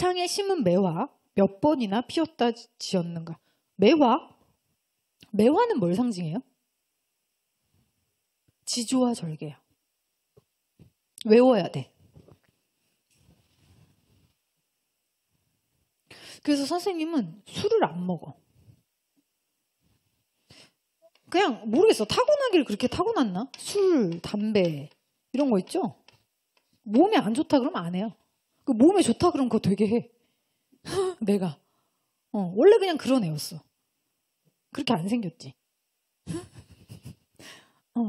옥창에 심은 매화 몇 번이나 피었다 지었는가? 매화? 매화는 뭘 상징해요? 지조와 절개요. 외워야 돼. 그래서 선생님은 술을 안 먹어. 그냥 모르겠어. 타고나길 그렇게 타고났나? 술, 담배 이런 거 있죠? 몸에 안 좋다 그러면 안 해요. 그 몸에 좋다 그러면 그거 되게 해. 내가. 원래 그냥 그런 애였어. 그렇게 안 생겼지.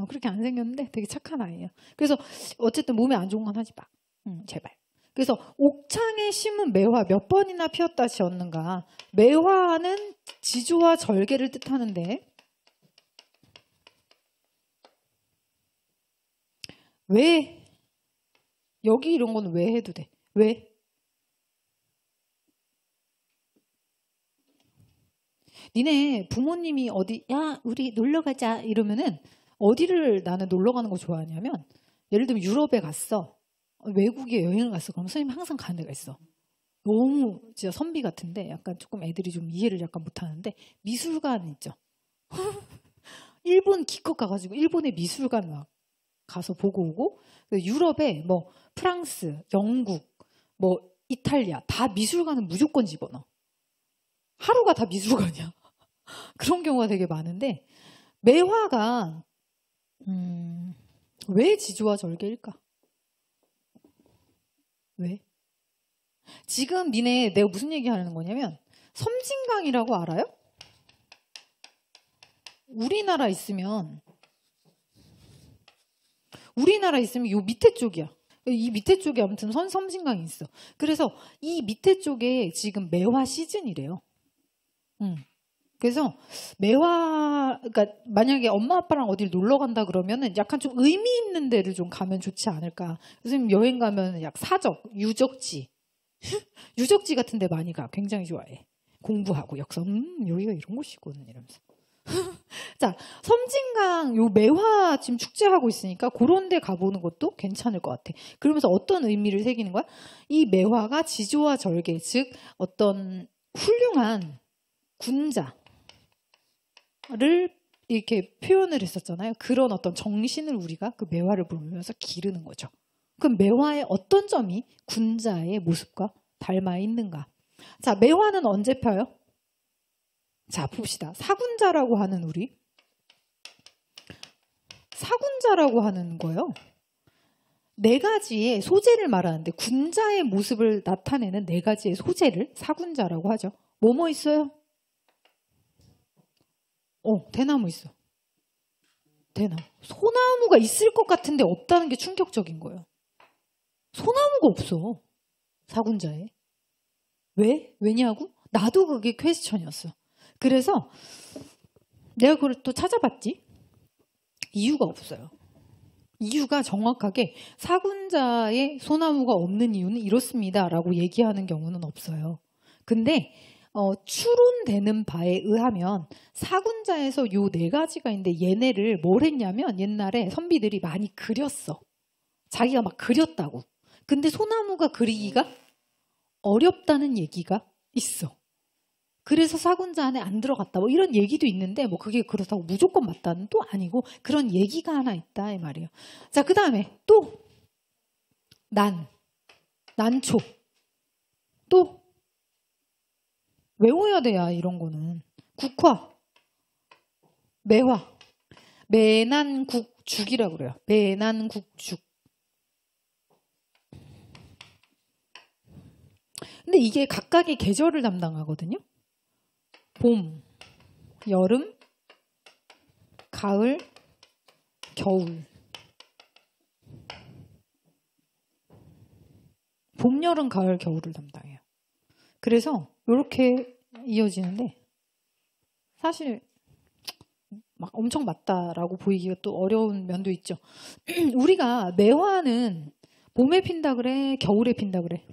그렇게 안 생겼는데 되게 착한 아이예요. 그래서 어쨌든 몸에 안 좋은 건 하지 마. 제발. 그래서 옥창에 심은 매화 몇 번이나 피었다 지었는가. 매화는 지조와 절개를 뜻하는데 왜? 여기 이런 건 왜 해도 돼? 왜? 니네 부모님이 어디 야 우리 놀러 가자 이러면은 어디를 나는 놀러 가는 거 좋아하냐면 예를 들면 유럽에 갔어. 외국에 여행을 갔어. 그럼 선생님이 항상 가는 데가 있어. 너무 진짜 선비 같은데 약간 조금 애들이 좀 이해를 약간 못하는데 미술관 있죠. 일본 기껏 가가지고 일본의 미술관 막 가서 보고 오고 유럽에 뭐 프랑스, 영국, 뭐 이탈리아 다 미술관은 무조건 집어넣어. 하루가 다 미술관이야. 그런 경우가 되게 많은데 매화가 왜 지조와 절개일까? 왜? 지금 니네 내가 무슨 얘기하는 거냐면 섬진강이라고 알아요? 우리나라 있으면 요 밑에 쪽이야. 이 밑에 쪽에 아무튼 섬진강이 있어. 그래서 이 밑에 쪽에 지금 매화 시즌이래요. 그래서 매화, 그러니까 만약에 엄마 아빠랑 어딜 놀러 간다 그러면은 약간 좀 의미 있는 데를 좀 가면 좋지 않을까. 선생님 여행 가면 약 사적, 유적지, 유적지 같은 데 많이 가. 굉장히 좋아해. 공부하고 역사, 여기가 이런 곳이군 이러면서. 자, 섬진강 요 매화 지금 축제하고 있으니까 그런 데 가보는 것도 괜찮을 것 같아. 그러면서 어떤 의미를 새기는 거야? 이 매화가 지조와 절개, 즉 어떤 훌륭한 군자를 이렇게 표현을 했었잖아요. 그런 어떤 정신을 우리가 그 매화를 보면서 기르는 거죠. 그럼 매화의 어떤 점이 군자의 모습과 닮아 있는가? 자, 매화는 언제 펴요? 자, 봅시다. 사군자라고 하는 사군자라고 하는 거요. 네 가지의 소재를 말하는데 군자의 모습을 나타내는 네 가지의 소재를 사군자라고 하죠. 뭐뭐 있어요? 대나무 있어. 대나무. 소나무가 있을 것 같은데 없다는 게 충격적인 거예요. 소나무가 없어. 사군자에. 왜? 왜냐고? 나도 그게 퀘스천이었어. 그래서 내가 그걸 또 찾아봤지. 이유가 없어요. 이유가 정확하게 사군자에 소나무가 없는 이유는 이렇습니다 라고 얘기하는 경우는 없어요. 근데 추론되는 바에 의하면 사군자에서 요 네 가지가 있는데 얘네를 뭘 했냐면 옛날에 선비들이 많이 그렸어. 자기가 막 그렸다고. 근데 소나무가 그리기가 어렵다는 얘기가 있어. 그래서 사군자 안에 안 들어갔다. 뭐 이런 얘기도 있는데 뭐 그게 그렇다고 무조건 맞다는 또 아니고 그런 얘기가 하나 있다 이 말이에요. 자, 그 다음에 또 난초 또 외워야 돼야 이런 거는 국화, 매화, 매난국죽이라고 그래요. 매난국죽. 근데 이게 각각의 계절을 담당하거든요. 봄, 여름, 가을, 겨울. 봄, 여름, 가을, 겨울을 담당해요. 그래서 이렇게 이어지는데 사실 막 엄청 맞다라고 보이기가 또 어려운 면도 있죠. 우리가 매화는 봄에 핀다 그래? 겨울에 핀다 그래?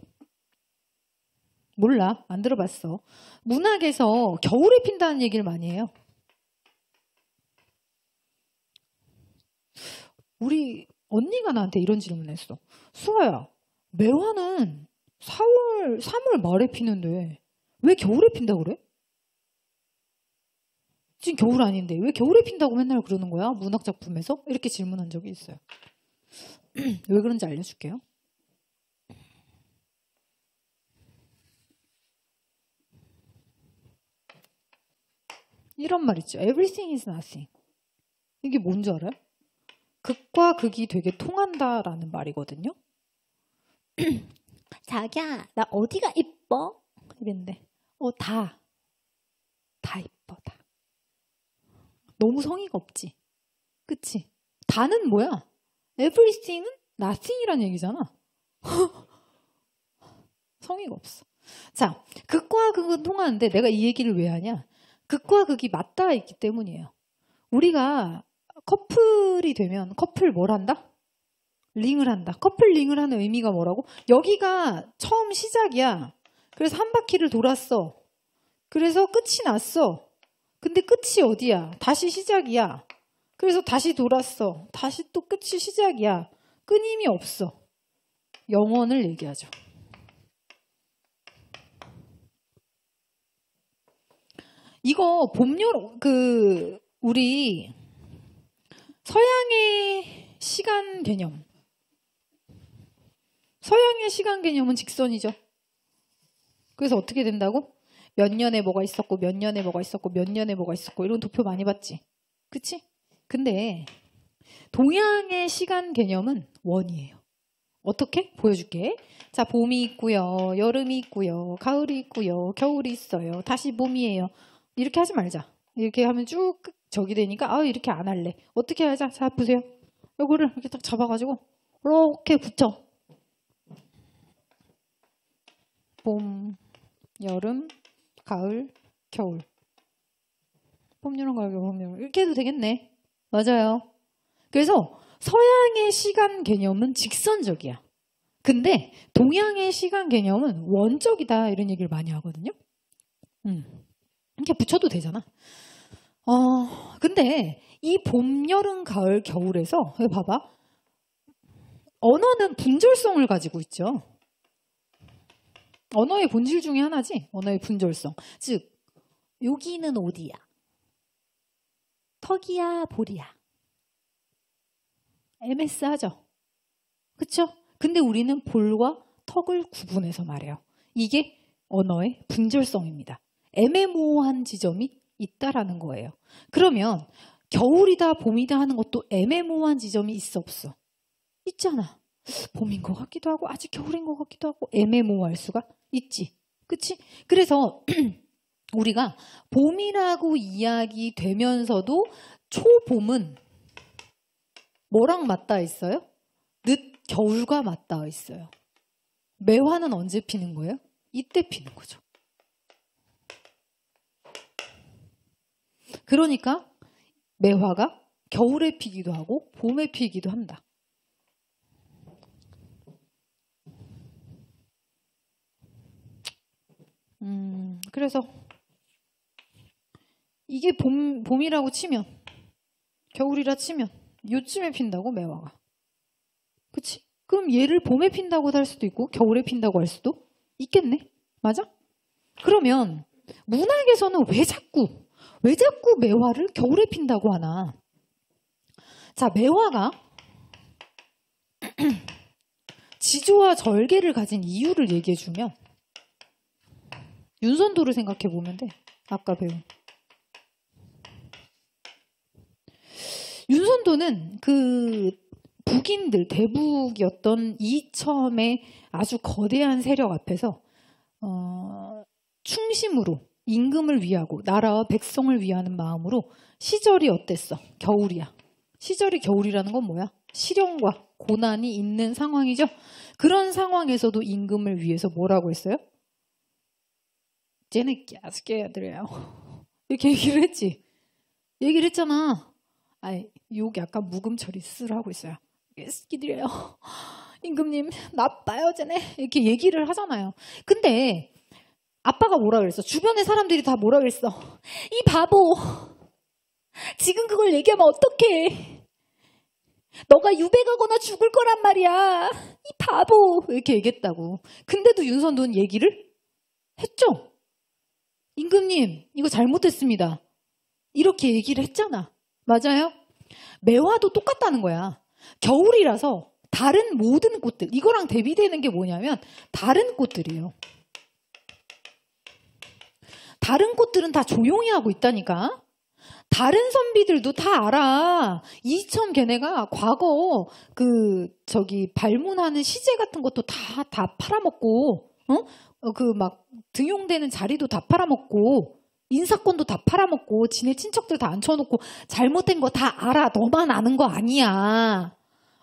몰라. 안 들어봤어. 문학에서 겨울에 핀다는 얘기를 많이 해요. 우리 언니가 나한테 이런 질문을 했어. 수아야, 매화는 3월 말에 피는데 왜 겨울에 핀다고 그래? 지금 겨울 아닌데 왜 겨울에 핀다고 맨날 그러는 거야? 문학작품에서? 이렇게 질문한 적이 있어요. 왜 그런지 알려줄게요. 이런 말 있죠. Everything is nothing. 이게 뭔지 알아요? 극과 극이 되게 통한다라는 말이거든요. 자기야, 나 어디가 이뻐? 이랬는데, 다 이뻐, 다. 너무 성의가 없지. 그치? 다는 뭐야? Everything은 nothing이란 얘기잖아. 성의가 없어. 자, 극과 극은 통하는데 내가 이 얘기를 왜 하냐? 극과 극이 맞닿아 있기 때문이에요. 우리가 커플이 되면 커플 뭘 한다? 링을 한다. 커플 링을 하는 의미가 뭐라고? 여기가 처음 시작이야. 그래서 한 바퀴를 돌았어. 그래서 끝이 났어. 근데 끝이 어디야? 다시 시작이야. 그래서 다시 돌았어. 다시 또 끝이 시작이야. 끊임이 없어. 영원을 얘기하죠. 이거 우리 서양의 시간 개념. 서양의 시간 개념은 직선이죠. 그래서 어떻게 된다고? 몇 년에 뭐가 있었고 몇 년에 뭐가 있었고 몇 년에 뭐가 있었고 이런 도표 많이 봤지? 그치? 근데 동양의 시간 개념은 원이에요. 어떻게? 보여줄게. 자, 봄이 있고요. 여름이 있고요. 가을이 있고요. 겨울이 있어요. 다시 봄이에요. 이렇게 하지 말자. 이렇게 하면 쭉 저기 되니까 이렇게 안 할래. 어떻게 하자. 자, 보세요. 이거를 이렇게 딱 잡아가지고 이렇게 붙여. 봄, 여름, 가을, 겨울. 봄, 여름, 가을, 겨울, 봄, 여름. 이렇게 해도 되겠네. 맞아요. 그래서 서양의 시간 개념은 직선적이야. 근데 동양의 시간 개념은 원적이다. 이런 얘기를 많이 하거든요. 이렇게 붙여도 되잖아. 근데 이 봄, 여름, 가을, 겨울에서 여기 봐봐. 언어는 분절성을 가지고 있죠. 언어의 본질 중에 하나지. 언어의 분절성. 즉 여기는 어디야? 턱이야, 볼이야? MS하죠. 그쵸? 근데 우리는 볼과 턱을 구분해서 말해요. 이게 언어의 분절성입니다. 애매모호한 지점이 있다라는 거예요. 그러면 겨울이다 봄이다 하는 것도 애매모호한 지점이 있어 없어? 있잖아. 봄인 것 같기도 하고 아직 겨울인 것 같기도 하고 애매모호할 수가 있지. 그치? 그래서 우리가 봄이라고 이야기되면서도 초봄은 뭐랑 맞닿아 있어요? 늦 겨울과 맞닿아 있어요. 매화는 언제 피는 거예요? 이때 피는 거죠. 그러니까 매화가 겨울에 피기도 하고 봄에 피기도 한다. 그래서 이게 봄이라고 치면 겨울이라 치면 요쯤에 핀다고 매화가. 그치? 그럼 얘를 봄에 핀다고 할 수도 있고 겨울에 핀다고 할 수도 있겠네. 맞아? 그러면 문학에서는 왜 자꾸 매화를 겨울에 핀다고 하나? 자, 매화가 지조와 절개를 가진 이유를 얘기해주면 윤선도를 생각해 보면 돼. 아까 배운. 윤선도는 그 북인들, 대북이었던 이첨의 아주 거대한 세력 앞에서 충심으로 임금을 위하고 나라와 백성을 위하는 마음으로 시절이 어땠어? 겨울이야. 시절이 겨울이라는 건 뭐야? 시련과 고난이 있는 상황이죠. 그런 상황에서도 임금을 위해서 뭐라고 했어요? 쟤네 깨스깨들이에요. 이렇게 얘기를 했지. 얘기를 했잖아. 욕 약간 묵음처리 쓰라고 있어요. 깨스끼들이에요. 임금님 나빠요 쟤네. 이렇게 얘기를 하잖아요. 근데 아빠가 뭐라 그랬어? 주변의 사람들이 다 뭐라 그랬어? 이 바보. 지금 그걸 얘기하면 어떡해. 너가 유배가거나 죽을 거란 말이야. 이 바보. 이렇게 얘기했다고. 근데도 윤선도는 얘기를 했죠. 임금님, 이거 잘못했습니다. 이렇게 얘기를 했잖아. 맞아요? 매화도 똑같다는 거야. 겨울이라서 다른 모든 꽃들, 이거랑 대비되는 게 뭐냐면 다른 꽃들이에요. 다른 꽃들은 다 조용히 하고 있다니까. 다른 선비들도 다 알아. 이처럼 걔네가 과거 발문하는 시제 같은 것도 다 팔아먹고, 막 등용되는 자리도 다 팔아먹고, 인사권도 다 팔아먹고, 지네 친척들 다 앉혀놓고, 잘못된 거 다 알아. 너만 아는 거 아니야.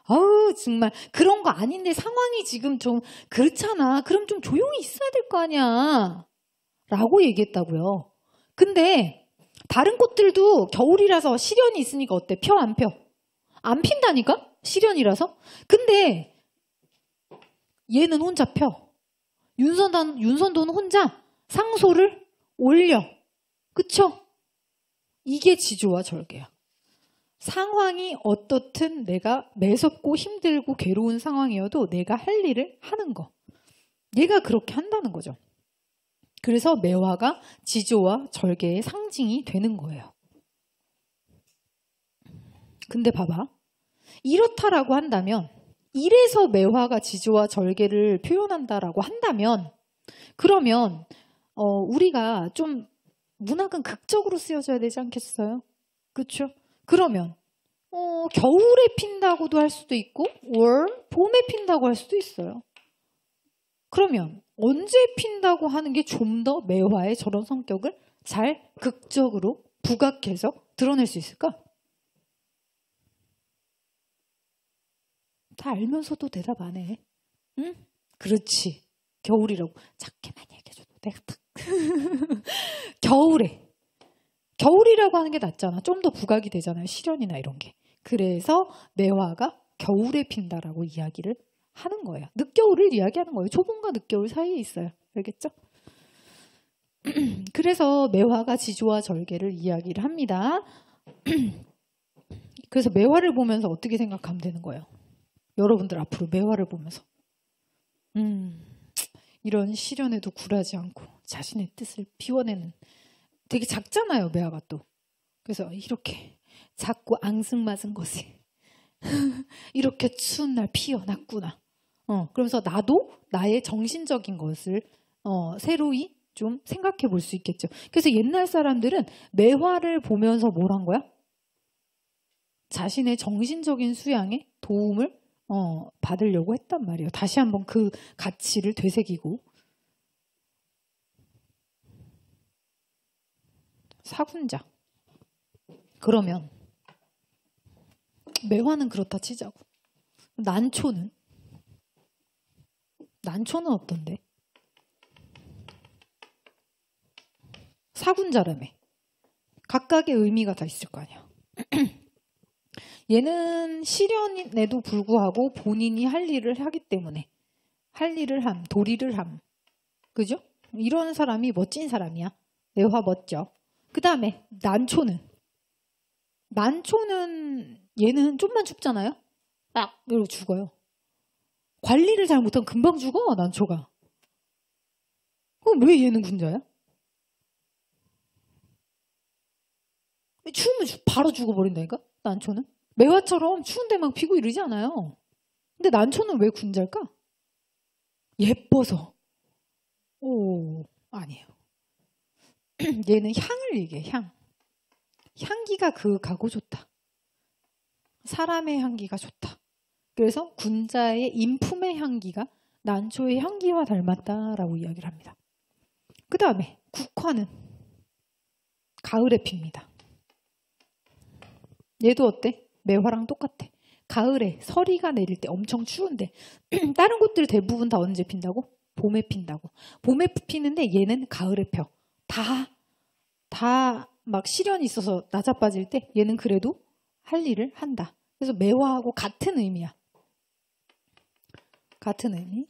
아우, 정말. 그런 거 아닌데 상황이 지금 좀 그렇잖아. 그럼 좀 조용히 있어야 될 거 아니야. 라고 얘기했다고요. 근데 다른 꽃들도 겨울이라서 시련이 있으니까 어때? 펴, 안 펴? 안 핀다니까? 시련이라서? 근데 얘는 혼자 펴. 윤선도는 혼자 상소를 올려. 그쵸? 이게 지조와 절개야. 상황이 어떻든 내가 매섭고 힘들고 괴로운 상황이어도 내가 할 일을 하는 거. 얘가 그렇게 한다는 거죠. 그래서 매화가 지조와 절개의 상징이 되는 거예요. 근데 봐봐. 이렇다라고 한다면, 이래서 매화가 지조와 절개를 표현한다라고 한다면, 그러면 우리가 좀 문학은 극적으로 쓰여져야 되지 않겠어요? 그렇죠? 그러면 겨울에 핀다고도 할 수도 있고 봄에 핀다고 할 수도 있어요. 그러면 언제 핀다고 하는 게 좀 더 매화의 저런 성격을 잘 극적으로 부각해서 드러낼 수 있을까? 다 알면서도 대답 안 해. 응? 그렇지. 겨울이라고. 작게만 얘기해줘도 내가 딱. 겨울이라고 하는 게 낫잖아. 좀 더 부각이 되잖아요. 시련이나 이런 게. 그래서 매화가 겨울에 핀다라고 이야기를 하는 거예요. 늦겨울을 이야기하는 거예요. 초봄과 늦겨울 사이에 있어요. 알겠죠? 그래서 매화가 지조와 절개를 이야기를 합니다. 그래서 매화를 보면서 어떻게 생각하면 되는 거예요? 여러분들 앞으로 매화를 보면서 이런 시련에도 굴하지 않고 자신의 뜻을 피워내는, 되게 작잖아요. 매화가 또. 그래서 이렇게 작고 앙증맞은 것이 이렇게 추운 날 피어났구나. 그러면서 나도 나의 정신적인 것을 새로이 좀 생각해 볼 수 있겠죠. 그래서 옛날 사람들은 매화를 보면서 뭘 한 거야? 자신의 정신적인 수양에 도움을 받으려고 했단 말이에요. 다시 한번 그 가치를 되새기고. 사군자. 그러면 매화는 그렇다 치자고. 난초는 어떤데? 사군자라며. 각각의 의미가 다 있을 거 아니야. 얘는 시련에도 불구하고 본인이 할 일을 하기 때문에 할 일을 함, 도리를 함. 그죠? 이런 사람이 멋진 사람이야. 매화 멋져. 그 다음에 난초는 얘는 좀만 춥잖아요? 딱 이러고 죽어요. 관리를 잘 못하면 금방 죽어, 난초가. 그럼 왜 얘는 군자야? 추우면 바로 죽어버린다니까? 난초는? 매화처럼 추운데 막 피고 이러지 않아요. 근데 난초는 왜 군자일까? 예뻐서. 아니에요. 얘는 향을 얘기해, 향. 향기가 그윽하고 좋다. 사람의 향기가 좋다. 그래서 군자의 인품의 향기가 난초의 향기와 닮았다라고 이야기를 합니다. 그 다음에 국화는 가을에 핍니다. 얘도 어때? 매화랑 똑같아. 가을에 서리가 내릴 때 엄청 추운데 다른 곳들 대부분 다 언제 핀다고? 봄에 핀다고. 봄에 피는데 얘는 가을에 펴. 다 막 시련이 있어서 낮아빠질 때 얘는 그래도 할 일을 한다. 그래서 매화하고 같은 의미야. 같은 의미.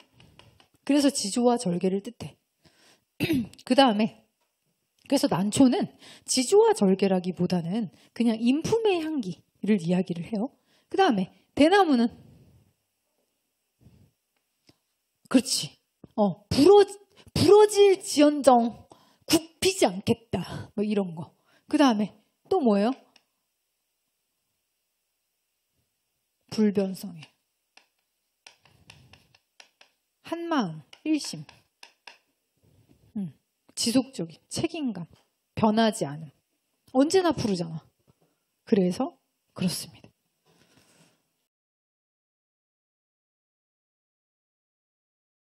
그래서 지조와 절개를 뜻해. 그 다음에 그래서 난초는 지조와 절개라기보다는 그냥 인품의 향기를 이야기를 해요. 그 다음에 대나무는 그렇지. 부러질지언정 굽히지 않겠다. 뭐 이런 거. 그 다음에 또 뭐예요? 불변성에 한마음, 일심, 지속적인 책임감, 변하지 않음. 언제나 푸르잖아. 그래서 그렇습니다.